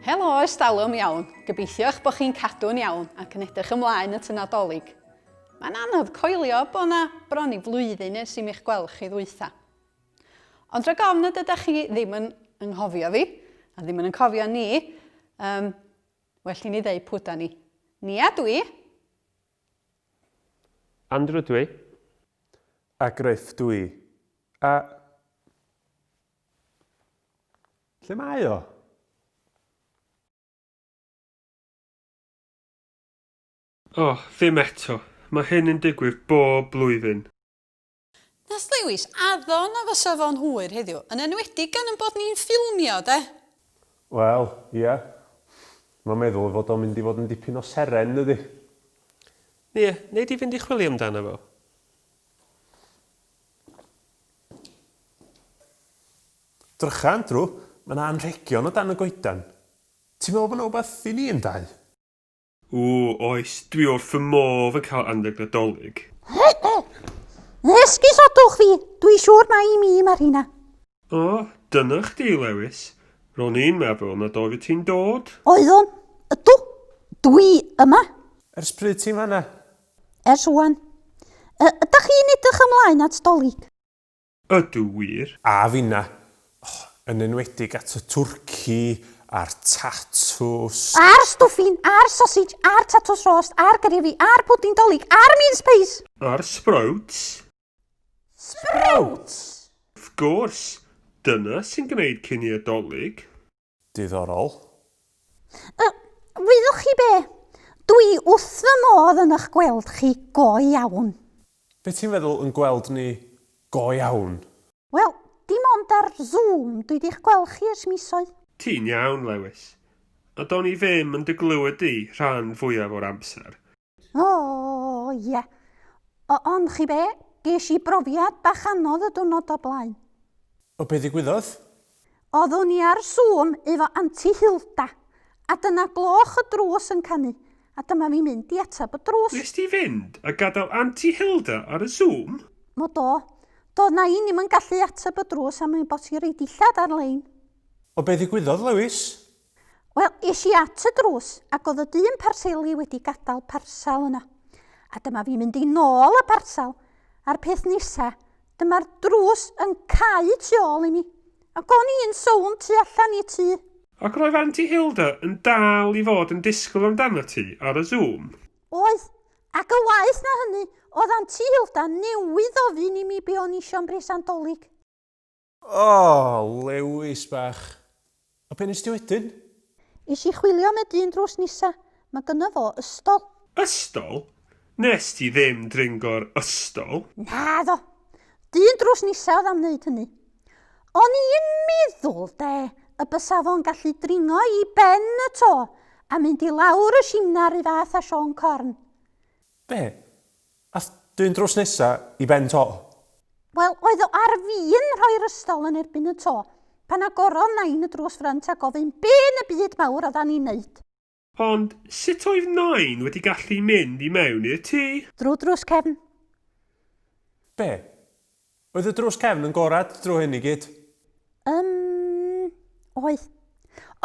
Helo, ystalwm iawn. Gobeithio eich bod chi'n cadw'n iawn ac yn edrych ymlaen at y Nadolig. Mae'n anodd coelio bod yna bron i flwyddyn ers i mi'ch gweld chi ddwytha. Ond rhag ofn nad ydych chi ddim yn anghofio fi, a ddim yn cofio ni, well i ni ddeu pwy da ni. Nia dwi. Andrew dwi. A Griff dwi. A... lle mae o? O, ddim eto. Mae hyn yn digwydd bob blwyddyn. Nath Lewis addo na fysa fo'n hwyr heddiw, yn enwedig gan yn bod ni'n ffilmio, de? Wel, ia. Mae'n meddwl fod o'n mynd i fod yn dipyn o seren, ydy. Ie, neud i fynd i chwilio amdano fo. Drycha, Andrew, mae yna anrhegion o dan y goedan. Ti'n meddwl bod yna wbeth i ni yn dau? Oes, dwi wrth fy modd yn cael anrheg Nadolig. Esgusodwch fi, dwi siŵr mai i mi Marina. O, dyna chdi, Lewis. Ro'n i'n meddwl nad oedd ti'n dod. Oeddwn, ydw, dwi yma. Ers pryd ti'n fanna? Ers wan. Ydych chi'n edrych ymlaen at Dolig? Ydw wir. A finna. Yn enwedig at y twrci, a'r tatws. A'r stwffin, a'r sausage, a'r tatws rost, a'r gyrfi, a'r pwdin Dolig, a'r mince pies. A'r sprouts. Sprouts? Wrth gwrs, dyna sy'n gwneud cyn i Nadolig. Diddorol. Wyddwch chi be? Dwi wrth fy modd yn eich gweld chi go iawn. Be ti'n feddwl yn gweld ni go iawn? Wel, dim ond ar Zoom dwi di'ch gweld chi ers misoedd. Ti'n iawn, Lewis. A do'n i ddim yn dy glywed di rhan fwyaf o'r amser. O, ie. Ond chi be, ges i brofiad bach anodd y diwrnod o blaen. O be ddigwyddodd? Oeddwn i ar Zoom efo Aunty Hilda, a dyna gloch y drws yn canu, a dyma fi mynd i atab y drws. Nes ti fynd a gadael Aunty Hilda ar y Zoom? Mo doedd na un ddim yn gallu atab y drws am ei bod i rei dillad ar-lein. O be ddigwyddodd, Lewis? Wel, es i at y drws, ac oedd y dyn parseli wedi gadael parsal yna. A dyma fi mynd i nôl y parsal, a'r peth nesa, dyma'r drws yn cau tu ôl i mi. Ac o'n i'n sôn tu allan i tŷ. Ac roedd Aunty Hilda yn dal i fod yn disgwyl amdano ti ar y Zoom? Oedd, ac y waith na hynny, oedd Aunty Hilda newydd ofyn i mi be o'n isio'n bresant Dolig. O, Lewis bach. O be nes ti wedyn? Is i chwilio am y dyn drws nesa, mae gynno fo ystol. Ystol? Nes ti ddim dringo'r ystol? Na ddo, dyn drws nesa oedd am wneud hynny. O'n i'n meddwl de, y bysa fo'n gallu dringo i ben y to a mynd i lawr y simnar i fath a Sean Corn. Be? Ath dyn drws nesa i ben to? Wel, oedd o ar fi'n rhoi'r ystol yn erbyn y to, pan agorodd nain y drws ffrant a gofyn be yn y byd mawr oedd ni'n neud. Ond sut oedd nain wedi gallu mynd i mewn i'r tŷ? Drwy drws cefn. Be? Oedd y drws cefn yn gorad drwy hyn i gyd? Oedd.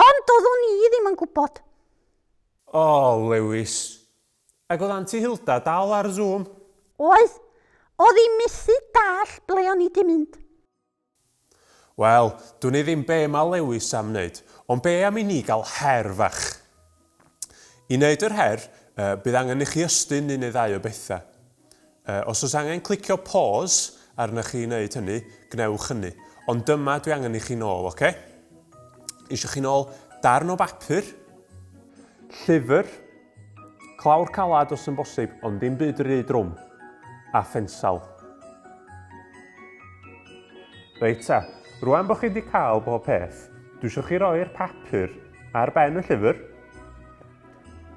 Ond doeddwn i ddim yn gwybod. O, Lewis. Ac oedd Aunty Hilda dal ar Zoom? Oedd. Oedd hi methu dall ble o'n i di mynd. Wel, dwi'n ei ddim be mae Lewis am wneud, ond be am i ni gael her fach. I wneud yr her, bydd angen i chi ystyn un neu ddau o bethau. Os oes angen clicio pause arna chi wneud hynny, gnewch hynny. Ond dyma dwi angen i chi nôl, oce? Isio chi nôl darn o bapur, llyfr, clawr calad os yn bosib, ond dim byd rhy drwm, a phensal. Reit ta, rwan bod chi wedi cael bob peth, dwi eisiau chi roi'r papur ar ben y llyfr,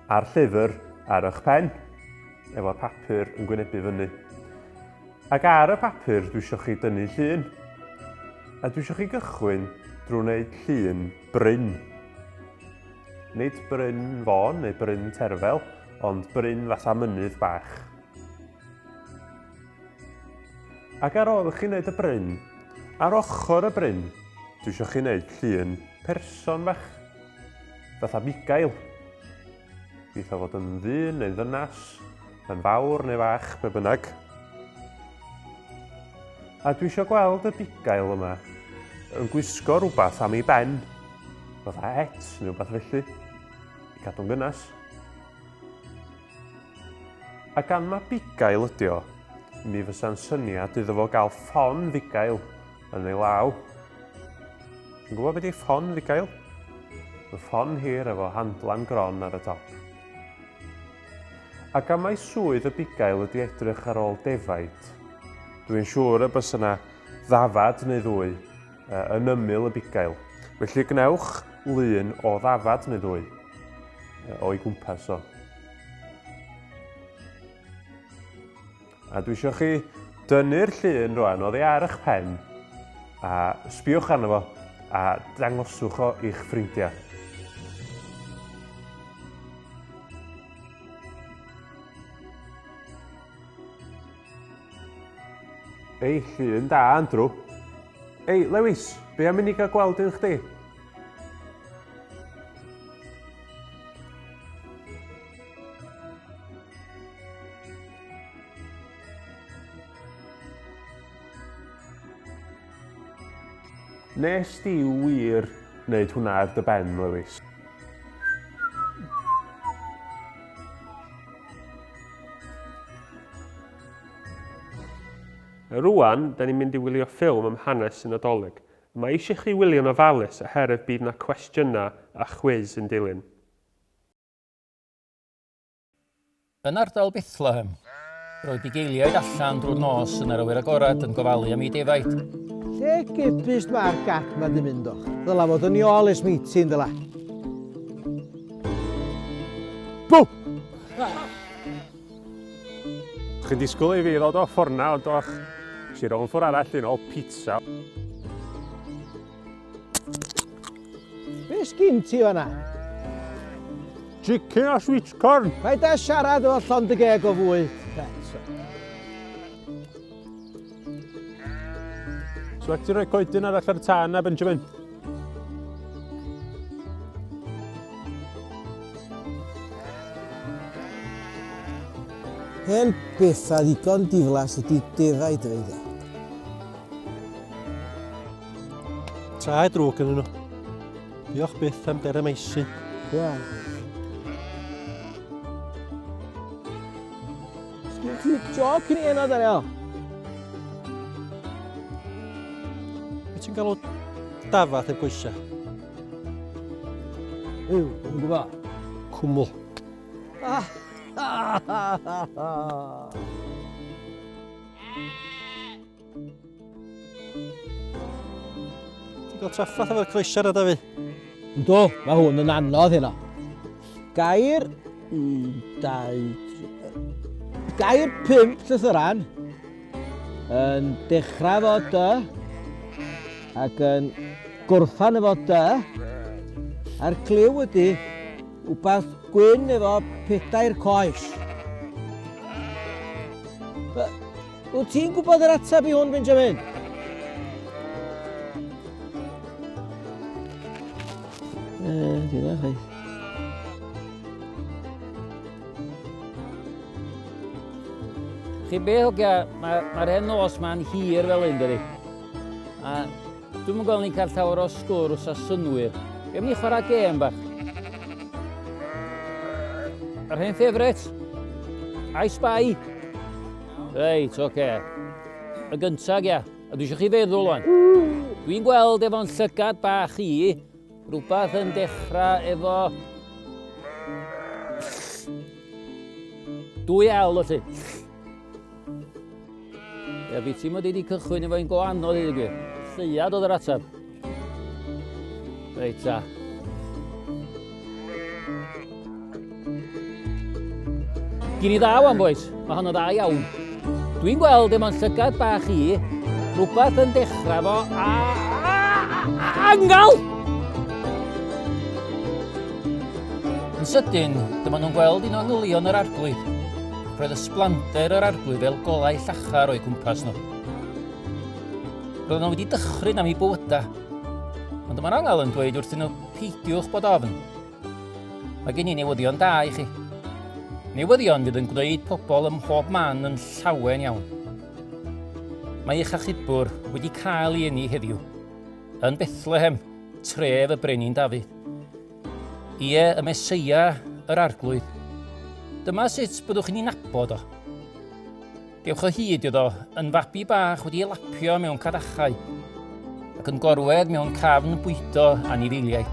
a'r llyfr ar eich pen, efo'r papur yn gwynebu fyny. Ac ar y papur dwi eisiau chi dynnu llun, a dwi eisiau chi gychwyn drwy wneud llun bryn. Nid bryn fôn neu bryn terfel, ond bryn fatha mynydd bach. Ac ar ôl i chi wneud y bryn, ar ochr y bryn, dwi eisiau chi wneud llun person bach. fatha bugail. Bydd o fod yn ddyn neu ddynas, yn fawr neu fach, be bynnag. A dwi eisiau gweld y bugail yma yn gwisgo rhywbeth am ei ben, fatha het neu rhywbeth felly, i cadw'n gynas. A gan mae bugail ydi o, mi fysa'n syniad iddo fo gael ffon fugail yn ei law. Yn gwybod beth ydi ffon fugail? Y ffon hir efo handlan gron ar y top. Ac am mai swydd y bugail ydi edrych ar ôl defaid, dwi'n siŵr y bys yna ddafad neu ddwy yn ymyl y bugail. Felly gnewch lun o ddafad neu ddwy o'i gwmpas o. A dwi eisiau chi dynnu'r llun rwan oddi ar eich pen a sbiwch arno fo a dangoswch o i'ch ffrindiau. Ei, llun da, Andrew. Ei, Lewis, be am i ni gael gweld un chdi? Nes di wir wneud hwnna ar dy ben, Lewis? Rwan, da ni'n mynd i wylio ffilm am hanes y Nadolig. Mae eisiau chi wylio'n ofalus oherwydd bydd yna cwestiynau a chwiz yn dilyn. Yn ardal Bethlehem, roedd bugeiliaid allan drwy'r nos yn yr awyr agorad yn gofalu am ei defaid. Lle gebyst mae'r gat ma di mynd o'ch? Ddyla fod yn iol es meeting, dyla. Bw! Chi'n disgwyl i fi ddod o fforna, ond o'ch si rôl ffwr arall un o pizza. Be sgyn ti fanna? Chicken a sweet corn. Mae da siarad efo llond y geg o fwy. So ac ti'n rhoi coedyn arall ar y tân na, Benjamin? Hen beth a ddigon diflas ydi defaid y fe. Tai drwg yn nhw. Diolch byth am der y meisin. Wel. Sgyn ti joc yn un o Daniel? Be ti'n galw dafad heb gweisio? Yw, yn gwybod. Cwmwl. Ti'n gael traffath efo'r cleisiar yda fi? Ynddo, mae hwn yn anodd hynna. Gair 5 llythyran yn dechrau fo dy ac yn gwrffan efo dy a'r cliw ydy wbath gwyn efo 4 coes. Wyt ti'n gwybod yr ateb i hwn, Benjamin? Dyna chi. Chi be hogia, mae'r hen nos ma'n hir fel un, dydi? A dwi'n mynd gweld ni'n cael llawer o sgwrs a synwyr. Be am ni chwarae gêm bach? Yr hen ffefrit? I Spy? Reit, oce. Y gyntaf, ia. A dwi eisiau chi feddwl o'n. Dwi'n gweld efo'n llygad bach i, rhywbeth yn dechrau efo... 2 L, felly. Ia, fi ti'n mod i wedi cychwyn efo un go anodd i ddweud. Lleiad oedd yr ateb. Reit, ta. Gyn i dda wan, boes. Mae hwnna dda iawn. Dwi'n gweld efo'n llygad bach i, rhywbeth yn dechrau efo... Angal! Yn sydyn, dyma nhw'n gweld un o nghylion yr arglwydd. Roedd ysblander yr arglwydd fel golau llachar o'i gwmpas nhw. Roedd nhw wedi dychryn am ei bywyda, ond dyma'r angal yn dweud wrthyn nhw peidiwch bod ofn. Mae gen i newyddion da i chi. Newyddion fydd yn gwneud pobl ym mhob man yn llawen iawn. Mae eich achubwr wedi cael ei eni heddiw, yn Bethlehem, tref y Brenin Dafydd. Ie, y Meseia, yr Arglwydd. Dyma sut byddwch chi'n ei nabod o. Dewch o hyd iddo yn fabi bach wedi ei lapio mewn cadachau ac yn gorwedd mewn cafn bwydo anifeiliaid.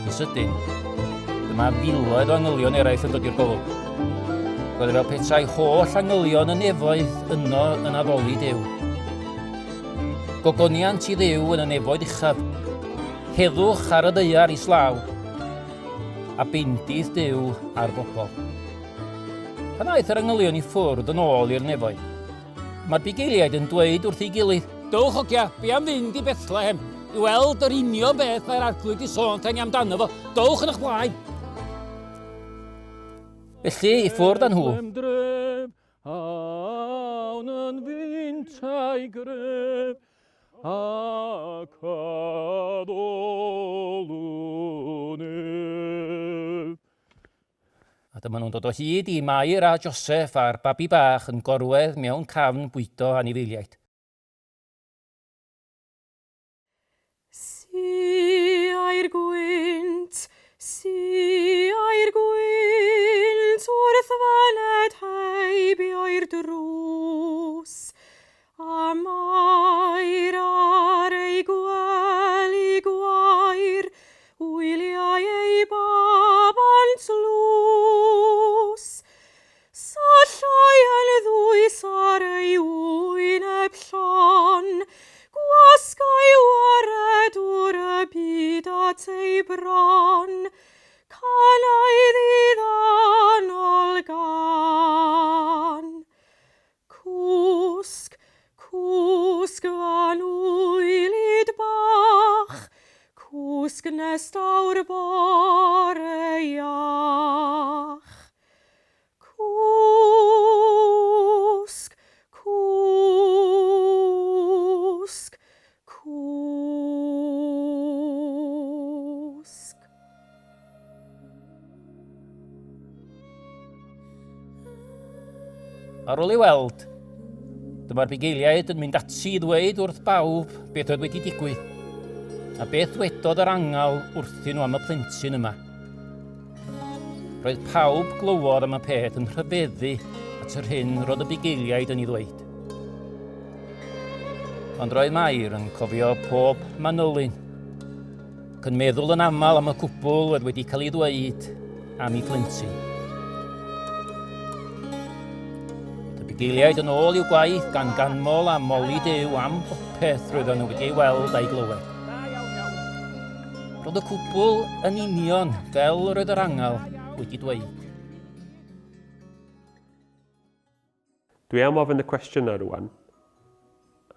I sydyn, dyma filoedd o angylion eraill yn dod i'r golwg. Roedd fel petai holl angylion y nefoedd yno yn addoli Duw. Gogoniant i Dduw yn y nefoedd uchaf, heddwch ar y ddaear islaw, a bendith Duw ar bobl. Pan aeth yr angylion i ffwrdd yn ôl i'r nefoedd, mae'r bugeiliaid yn dweud wrth ei gilydd, "Dowch hogia, bi am fynd i Bethlehem, i weld yr union beth mae'r arglwydd i sôn tan amdano fo. Dowch yn eich blaen." Felly, i ffwrdd â nhw. Awn yn fyntau gref, ac addolwn ef. A dyma nhw'n dod o hyd i Mair a Joseph a'r babi bach yn gorwedd mewn cafn bwydo anifeiliaid. Siair gwynt, wrth faned heibio'r drws, a Mair ar ei gwely gwair, wyliau ei babant lws. Sallai yn ddwys ar ei wyneb llon, gwasgau waredwr y byd at ei bron, canaidd i ddanol gan. Cwsg, cwsg fan wylid bach, cwsg nes dawr bore iach. Cwsg, cwsg, cwsg. Ar ôl ei weld, dyma'r bugeiliaid yn mynd ati i ddweud wrth bawb beth oedd wedi digwydd, a beth wedodd yr angal wrthyn nhw am y plentyn yma. Roedd pawb glywod am y peth yn rhyfeddu at yr hyn roedd y bugeiliaid yn ei ddweud. Ond roedd Mair yn cofio pob manylun, ac yn meddwl yn aml am y cwbl oedd wedi cael ei ddweud am ei plentyn. Bugeiliaid yn ôl i'w gwaith gan ganmol a moli Duw am popeth roedden nhw wedi ei weld a'i glywed. Roedd y cwbl yn union fel roedd yr angal wedi dweud. Dwi am ofyn y cwestiynau rwan,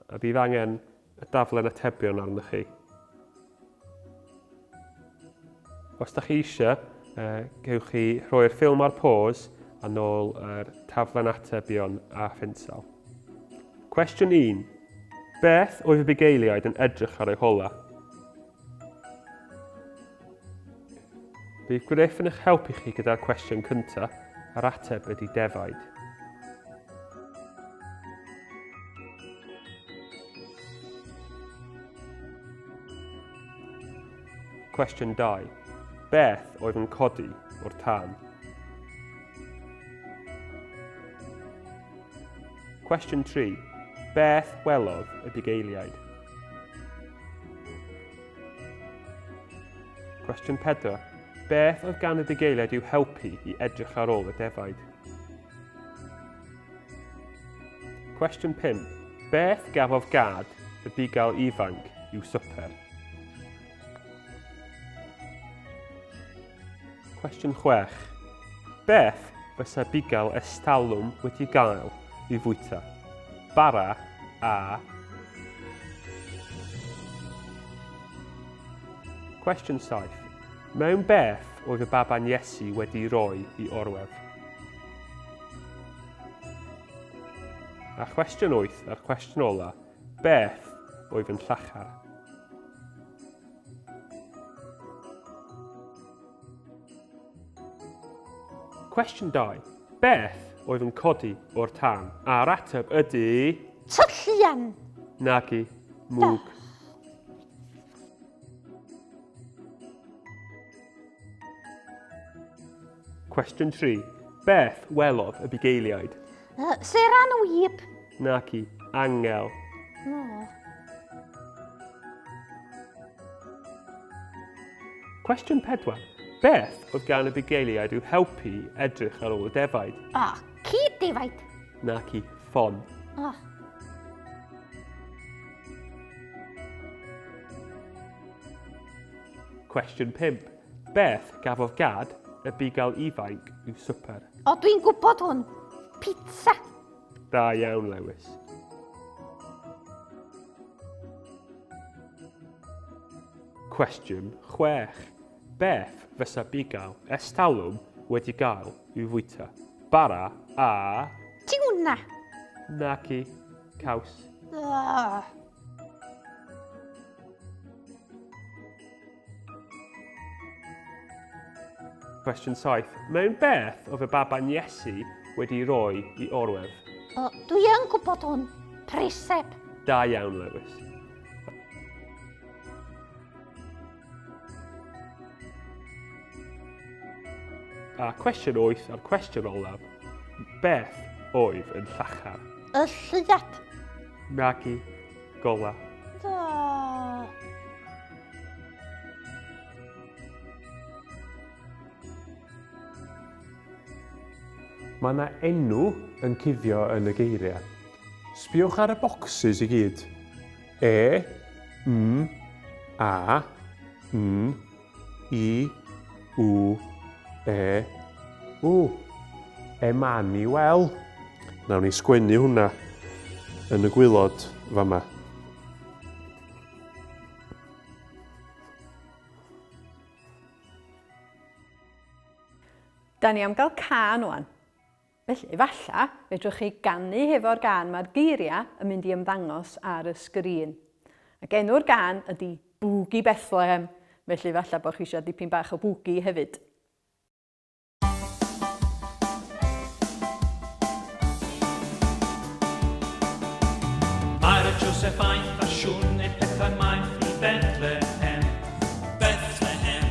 a bydd angen y daflen atebion arnoch chi. Os da chi eisiau, gewch chi rhoi'r ffilm ar pause a nôl yr taflen atebion a phinsel. Cwestiwn 1. Beth oedd y bugeiliaid yn edrych ar eu hola? Bydd Griff yn eich helpu chi gyda'r cwestiwn cyntaf a'r ateb ydy defaid. Cwestiwn 2. Beth oedd yn codi o'r tân? Cwestiwn 3. Beth welodd y bugeiliaid? Cwestiwn 4. Beth oedd gan y bugeiliaid i'w helpu i edrych ar ôl y defaid? Cwestiwn 5. Beth gafodd gad y bugail ifanc i'w swper? Cwestiwn 6. Beth fysa bugail estalwm wedi gael i fwyta? Bara a... Cwestiwn 7. Mewn beth oedd y baban Iesu wedi roi i orwedd? A cwestiwn 8 a'r cwestiwn ola, beth oedd yn llachar? Cwestiwn 2. Beth oedd yn codi o'r tân? A'r ateb ydy... Tyllian. Nagi, mwg. Cwestiwn 3. Beth welodd y bugeiliaid? Seran wyb. Nagi, angel. No. Cwestiwn 4. Beth oedd gan y bugeiliaid i'w helpu edrych ar ôl y defaid? Cyd defaid. Nagi, ffon. Cwestiwn 5. Beth gafodd gad y bugail ifanc i'w swper? Dwi'n gwybod hwn. Pizza. Da iawn, Lewis. Cwestiwn 6. Beth fysa bugail estalwm wedi gael i'w fwyta? Bara a... Tiwna. Naci, caws. Cwestiwn 7. Mewn beth oedd y baban Iesu wedi roi i orwedd? Dwi yn gwybod hwn. Preseb. Da iawn, Lewis. A cwestiwn 8 a'r cwestiwn olaf. Beth oedd yn llachar? Y llyad. Nagi, gola. Mae yna enw yn cuddio yn y geiriau. Sbiwch ar y bocsys i gyd. E, M, A, N, I, W, E, W. Emmanuel. Nawn ni sgwennu hwnna yn y gwylod fama. Da ni am gael can wan. Felly, falla, fedrwch chi ganu hefo'r gan mae'r geiriau yn mynd i ymddangos ar y sgrin. Ac enw'r gan ydy Bwgi Bethlehem, felly falla bod chi eisiau dipyn bach o bwgi hefyd. Mae'r Josephain ffasiwn neu pethau mae'n ffri Bethlehem. Bethlehem.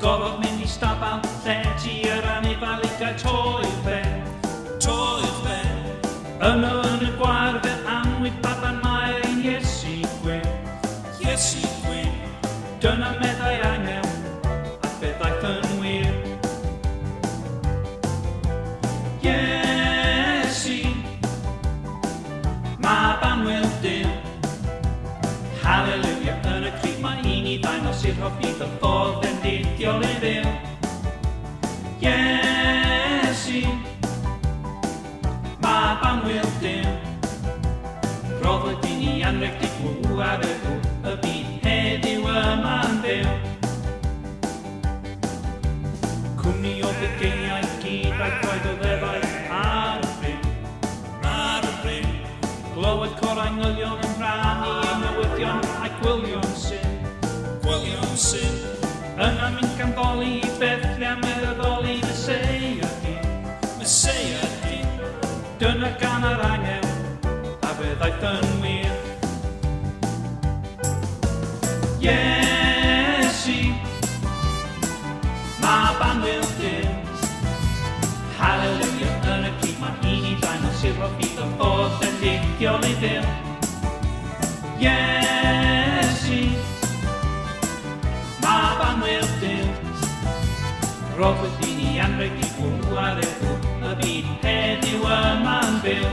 Gofod mynd i stabal lle ti yr anifaligau toi'r ben. Toi'r ben. Yno yn y gwarfer anwyd baban mae'r ein Iesu gwyn. Iesu gwyn. Dyna meddai angel a byddaeth yn wir. Iesu. Mae banwyl dim. Halleluia yn y crib mae un i ddangos i'r hoff bydd y ffordd yn didiol i ddiw. Iesu. Mae banwyl dim. Roedd i ni anreg digw ar y gw, y byd heddiw yma'n byw. Cwmni o bugeiliau gyd a'i gwaith o ddefau ar y bryn. Ar y bryn. Glywed corau nghylion yn rhannu ei newyddion a'i gwylio'n syn. Gwylio'n syn. Yna mynd ganddoli i Bethlehem meddoli Meseia dyn. Meseia dyn. Dyna gan yr angel a byddaeth yn wir. Iesu. Mae banwyl dim. Halleluia yn y crib mae un i ddangos i'r hoff bydd y ffordd yn didiol i ddiw. Iesu. Mae banwyl dim. Roedd i ni anreg i gwrw ar y gw, y byd heddiw yma'n byw.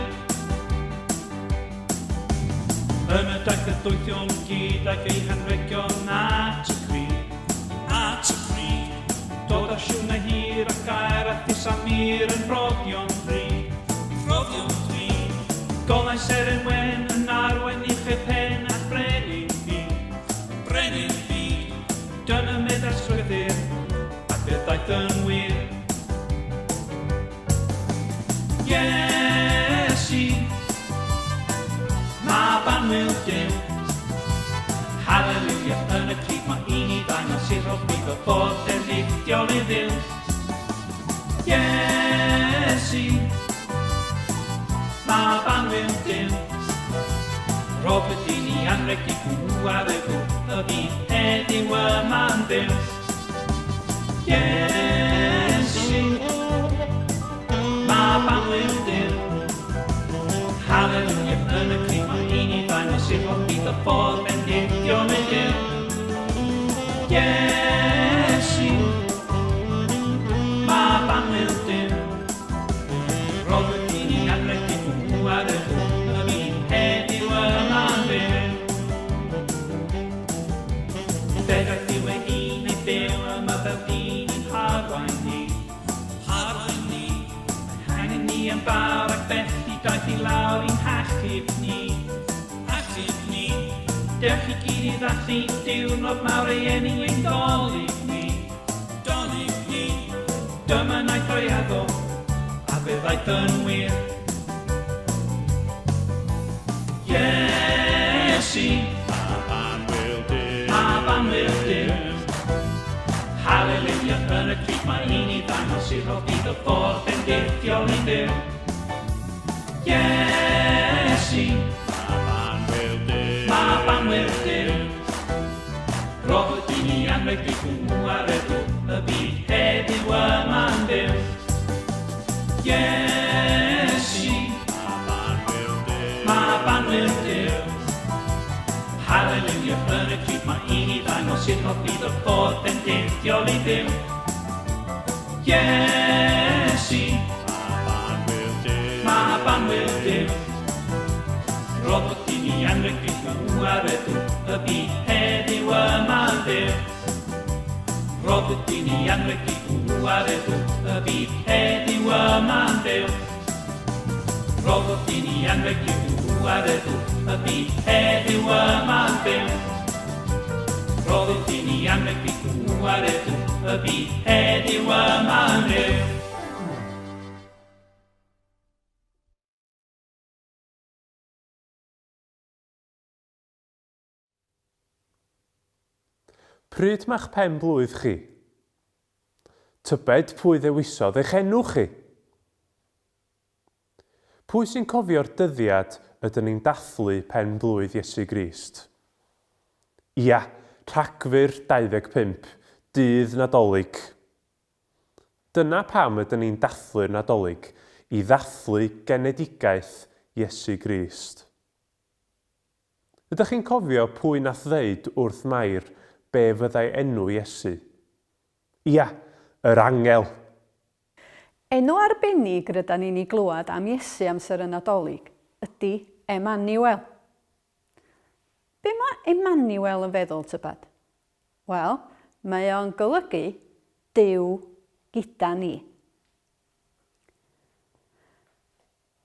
Yn y daeth y dwythion gyd ac ei hanregion at y cryd. At y cryd. Dod â siwna hir ac air a thus a mir yn rhodio'n bryd. Rhodio'n bryd. Golau seren wen yn arwen i chi pen a brenin byd. Brenin byd. Dyna meddai strwythyr a byddaeth yn wir. Iesu. Mae banwyl dim. Halleluia yn y crib mae un i ddangos i'r hoff bydd y ffordd yn didiol i ddiw. Iesu. wil dim. Robert i ni anreg i ar y gw y fi heddiw yma'n byw. Iesu, mae ban wil dim. Hallelujah yn y cri mae un i ddangos i'r fod bydd y ffordd bendidio mewn dim. Iesu, mae ban wil dim. Robert i ni anreg i ar y gw y fi heddiw yma'n byw. Fedraeth yw e un ei byw yma fel dyn i'n harwain ni. Harwain ni. Mae hangen ni yn bar ac beth i daeth i lawr i'n hachub ni. Hachub ni. Dewch i gyd i ddathu diwrnod mawr ei eni ein dolyg ni. Dolyg ni. Dyma naeth o'i addo, a fe ddaeth yn wir. Iesu, Ban wil dim. Hallelujah yn y cryf mae un i ddangos i'r holl bydd y ffordd bendidiol i Dduw. Iesu, mae ban wil dim. Robert i ni anreg i ar y gw y byd heddiw yma'n byw. Iesu, mae ban wil dim. Hallelujah yn y cryf mae un i ddangos i'r holl bydd y ffordd bendidiol i Dduw. Iesu, mae ban wil dim. Robert i ni anreg i ar y gw y byd heddiw yma'n byw. Robert i ni anreg i ar y gw y byd heddiw yma'n byw. Robert i ni anreg i ar y gw y byd heddiw yma'n byw. Robert i ni anreg i ar y gw y byd heddiw yma'n byw. Pryd ma'ch pen blwydd chi? Tybed pwy ddewisodd eich enw chi? Pwy sy'n cofio'r dyddiad ydyn ni'n dathlu pen blwydd Iesu Grist? Ia, Rhagfyr 25, dydd Nadolig. Dyna pam ydyn ni'n dathlu'r Nadolig, i ddathlu genedigaeth Iesu Grist. Ydych chi'n cofio pwy nath ddeud wrth Mair be fyddai enw Iesu? Ia, yr angel. Enw arbennig rydyn ni'n ei glywed am Iesu amser y Nadolig ydy Emmanuel. Be mae Emmanuel yn feddwl tybed? Wel, mae o'n golygu Duw gyda ni.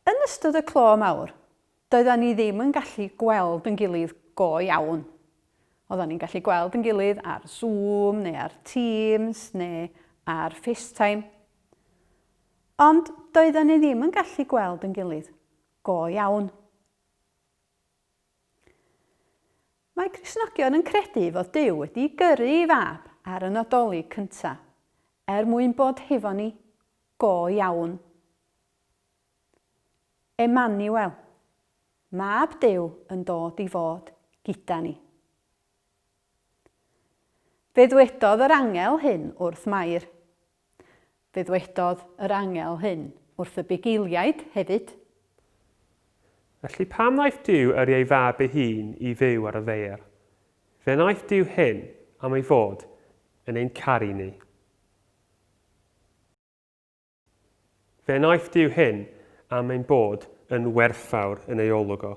Yn ystod y clo mawr, doeddan ni ddim yn gallu gweld yn gilydd go iawn. Oeddan ni'n gallu gweld yn gilydd ar Zoom, neu ar Teams, neu ar FaceTime. Ond doeddan ni ddim yn gallu gweld yn gilydd go iawn. Mae Cristnogion yn credu fod Duw wedi gyrru ei fab ar y Nadolig cyntaf mwyn bod hefo ni go iawn. Emmanuel, mab Duw yn dod i fod gyda ni. Fe ddwedodd yr angel hyn wrth Mair. Fe ddwedodd yr angel hyn wrth y bugeiliaid hefyd. Felly pam wnaeth Duw yrru ei fab ei hun i fyw ar y ddaear? Fe wnaeth Duw hyn am ei fod yn ein caru ni. Fe wnaeth Duw hyn am ein bod yn werthfawr yn ei olwg o.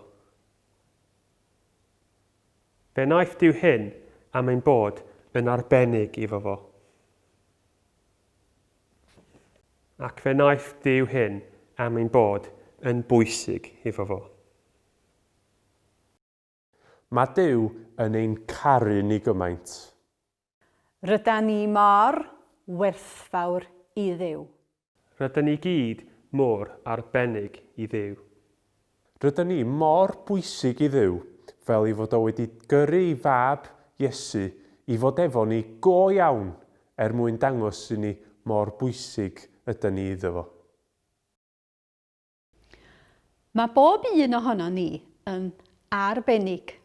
Fe wnaeth Duw hyn am ein bod yn arbennig iddo fo. Ac fe wnaeth Duw hyn am ein bod yn bwysig iddo fo. Mae Duw yn ein caru ni gymaint. Rydan ni mor werthfawr i Dduw. Rydyn ni gyd mor arbennig i Dduw. Rydyn ni mor bwysig i Dduw fel i fod o wedi gyrru ei fab Iesu i fod efo ni go iawn mwyn dangos i ni mor bwysig ydyn ni iddo fo. Mae bob un ohono ni yn arbennig.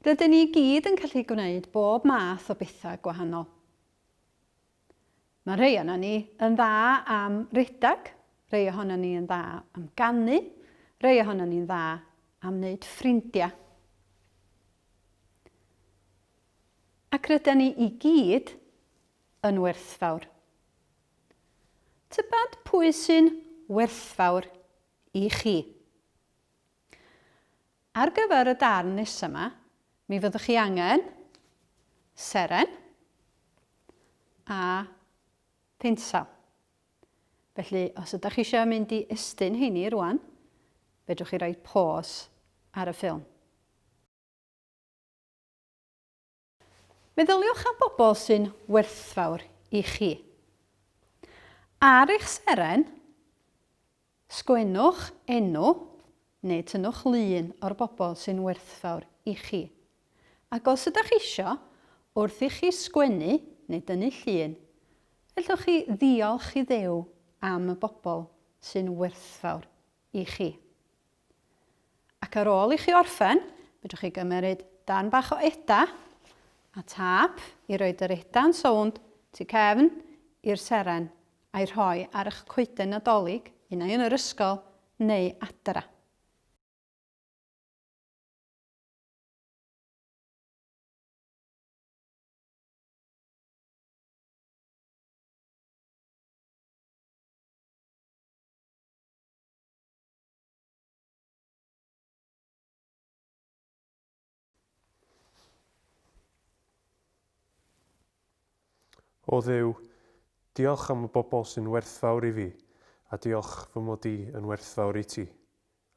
Rydyn ni gyd yn gallu gwneud bob math o bethau gwahanol. Mae rhai ohono ni yn dda am redag, rhai ohono ni yn dda am ganu, rhai ohono ni'n dda am wneud ffrindiau. Ac rydyn ni i gyd yn werthfawr. Tybed pwy sy'n werthfawr i chi? Ar gyfer y darn nesaf yma, mi fyddwch chi angen seren a pensel. Felly, os ydych chi eisiau mynd i estyn heini rwan, fedrwch chi roi pause ar y ffilm. Meddyliwch am bobl sy'n werthfawr i chi. Ar eich seren, sgwennwch enw neu tynnwch lun o'r bobl sy'n werthfawr i chi. Ac os ydych chi eisiau, wrth i chi sgwennu neu dynnu llun, fedrwch chi ddiolch i Dduw am y bobl sy'n werthfawr i chi. Ac ar ôl i chi orffen, fedrwch chi gymryd darn bach o eda a tap i roed yr eda'n sownd tu cefn i'r seren a'i rhoi ar eich coeden Nadolig, unai yn yr ysgol neu adra. O Dduw, diolch am y bobl sy'n werthfawr i fi, a diolch fy mod i yn werthfawr i ti.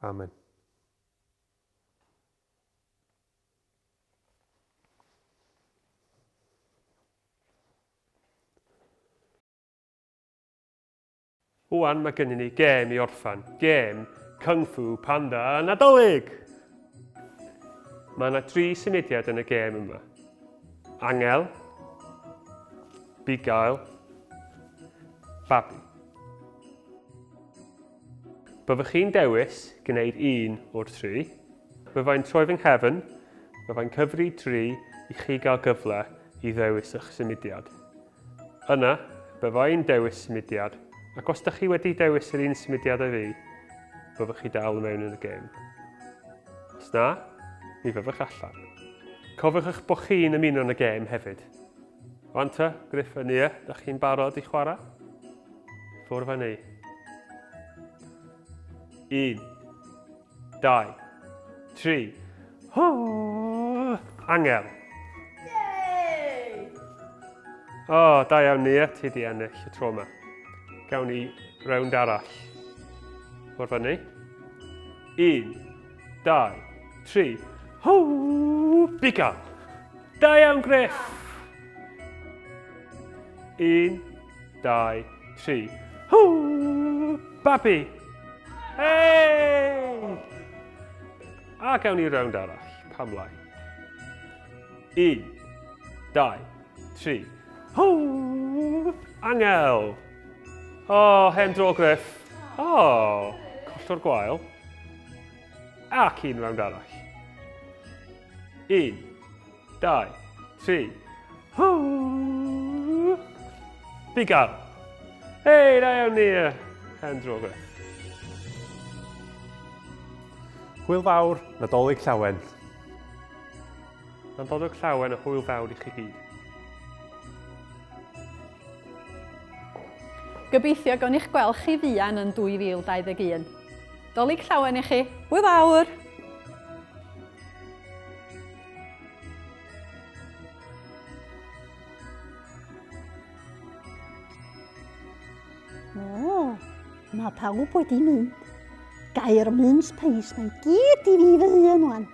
Amen. Wan mae gennym ni gêm i orffan. Gêm Kung Fu Panda Nadolig. Mae yna 3 symudiad yn y gêm yma. Angel, Bigail, Babi. Byddwch chi'n dewis gwneud 1 o'r 3. Byddai'n troi fy nghefn, byddai'n cyfri 3 i chi gael gyfle i ddewis eich symudiad. Yna, byddai'n dewis symudiad, ac os ydych chi wedi dewis yr un symudiad â fi, byddwch chi dal mewn yn y gêm. Os na, mi fyddwch allan. Cofiwch eich bod chi'n ymuno yn y gêm hefyd. Wan ta, Griff a Nia, ydych chi'n barod i chwarae? Ffwrdd â ni. 1, 2, 3. Ho! Angel. O, da iawn Nia, ti di ennill y tro yma. Gawn ni rownd arall. Ffwrdd â ni. 1, 2, 3. Ho! Bigail. Da iawn Griff. 1, 2, 3. Hoo! Babi! Hei! A gawn ni rownd arall, pam lai. 1, 2, 3. Hoo! Angel! O, hen dro Griff. O, collwr gwael. Ac 1 rownd arall. 1, 2, 3. Hoo! Bigail. Hei, da iawn ni, hen dro Griff. Hwyl fawr, Nadolig Llawen. Nadolig Llawen a hwyl fawr i chi gyd. Gobeithio gawn i'ch gweld chi fuan yn 2021. Dolig Llawen i chi. Hwyl fawr! O, mae pawb wedi mynd. Gair mince pies mae gyd i fi fy hun wan.